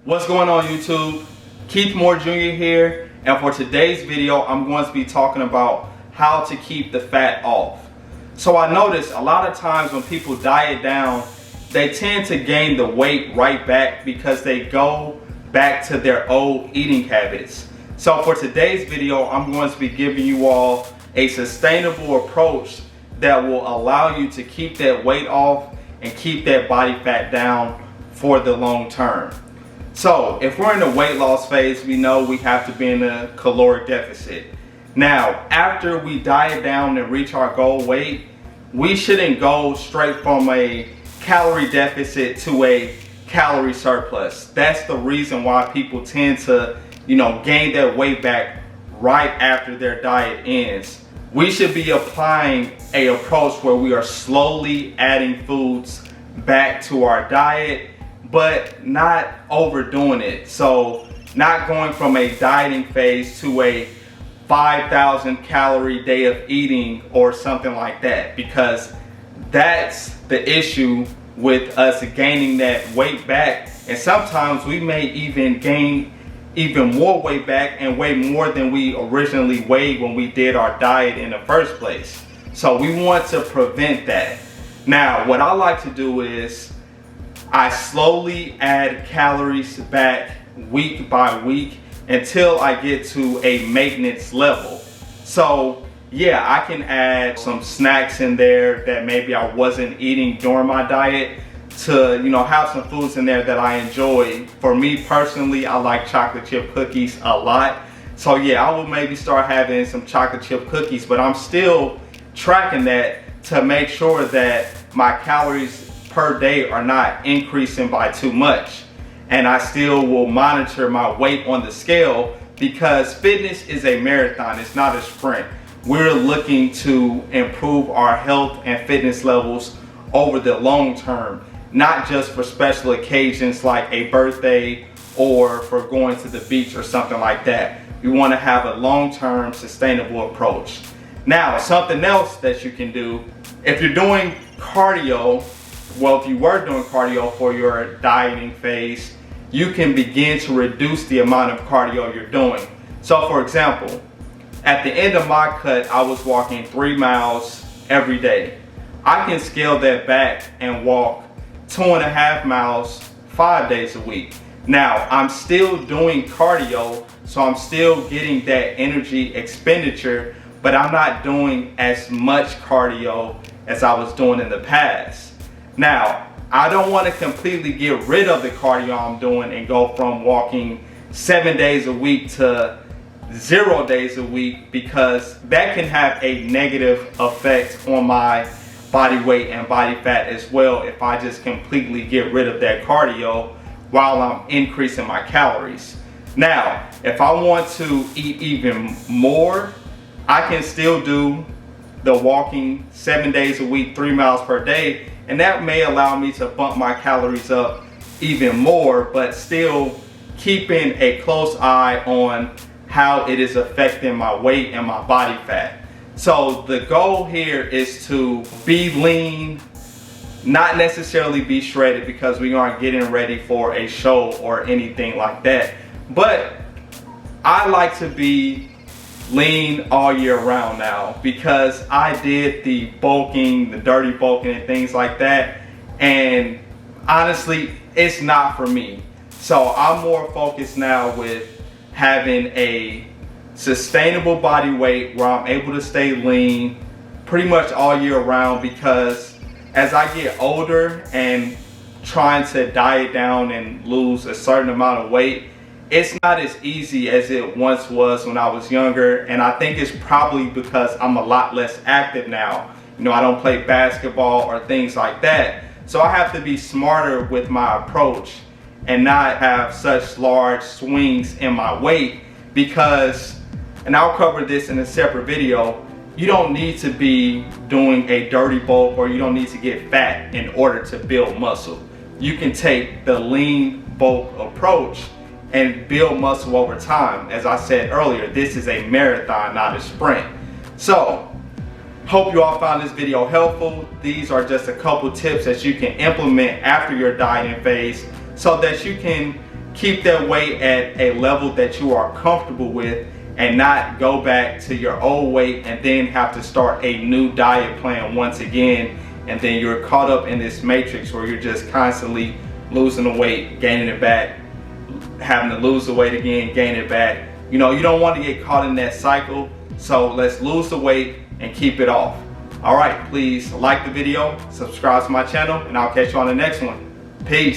What's going on YouTube? Keith Moore Jr. here, and for today's video I'm going to be talking about how to keep the fat off. So I notice a lot of times when people diet down, they tend to gain the weight right back because they go back to their old eating habits. So for today's video I'm going to be giving you all a sustainable approach that will allow you to keep that weight off and keep that body fat down for the long term. So if we're in a weight loss phase, we know we have to be in a caloric deficit. Now, after we diet down and reach our goal weight, we shouldn't go straight from a calorie deficit to a calorie surplus. That's the reason why people tend to, gain that weight back right after their diet ends. We should be applying an approach where we are slowly adding foods back to our diet, but not overdoing it. So not going from a dieting phase to a 5,000 calorie day of eating or something like that, because that's the issue with us gaining that weight back. And sometimes we may even gain even more weight back and weigh more than we originally weighed when we did our diet in the first place. So we want to prevent that. Now, what I like to do is I slowly add calories back week by week until I get to a maintenance level. So yeah, I can add some snacks in there that maybe I wasn't eating during my diet to, have some foods in there that I enjoy. For me personally, I like chocolate chip cookies a lot. So yeah, I will maybe start having some chocolate chip cookies, but I'm still tracking that to make sure that my calories per day are not increasing by too much. And I still will monitor my weight on the scale, because fitness is a marathon, it's not a sprint. We're looking to improve our health and fitness levels over the long term, not just for special occasions like a birthday or for going to the beach or something like that. We want to have a long-term sustainable approach. Now, something else that you can do if you're doing cardio, if you were doing cardio for your dieting phase, you can begin to reduce the amount of cardio you're doing. So for example, at the end of my cut, I was walking 3 miles every day. I can scale that back and walk 2.5 miles 5 days a week. Now, I'm still doing cardio, so I'm still getting that energy expenditure, but I'm not doing as much cardio as I was doing in the past. Now, I don't want to completely get rid of the cardio I'm doing and go from walking 7 days a week to 0 days a week, because that can have a negative effect on my body weight and body fat as well if I just completely get rid of that cardio while I'm increasing my calories. Now, if I want to eat even more, I can still do the walking 7 days a week, 3 miles per day, and that may allow me to bump my calories up even more, but still keeping a close eye on how it is affecting my weight and my body fat. So the goal here is to be lean, not necessarily be shredded, because we aren't getting ready for a show or anything like that. But I like to be lean all year round now, because I did the bulking, the dirty bulking and things like that, and honestly it's not for me. So I'm more focused now with having a sustainable body weight where I'm able to stay lean pretty much all year round, because as I get older and trying to diet down and lose a certain amount of weight, it's not as easy as it once was when I was younger. And I think it's probably because I'm a lot less active now. I don't play basketball or things like that. So I have to be smarter with my approach and not have such large swings in my weight, because, and I'll cover this in a separate video, you don't need to be doing a dirty bulk, or you don't need to get fat in order to build muscle. You can take the lean bulk approach and build muscle over time. As I said earlier, this is a marathon, not a sprint. So, hope you all found this video helpful. These are just a couple tips that you can implement after your dieting phase so that you can keep that weight at a level that you are comfortable with, and not go back to your old weight and then have to start a new diet plan once again, and then you're caught up in this matrix where you're just constantly losing the weight, gaining it back, having to lose the weight again, gain it back. You know, you don't want to get caught in that cycle, so let's lose the weight and keep it off. All right, please like the video, subscribe to my channel, and I'll catch you on the next one. Peace.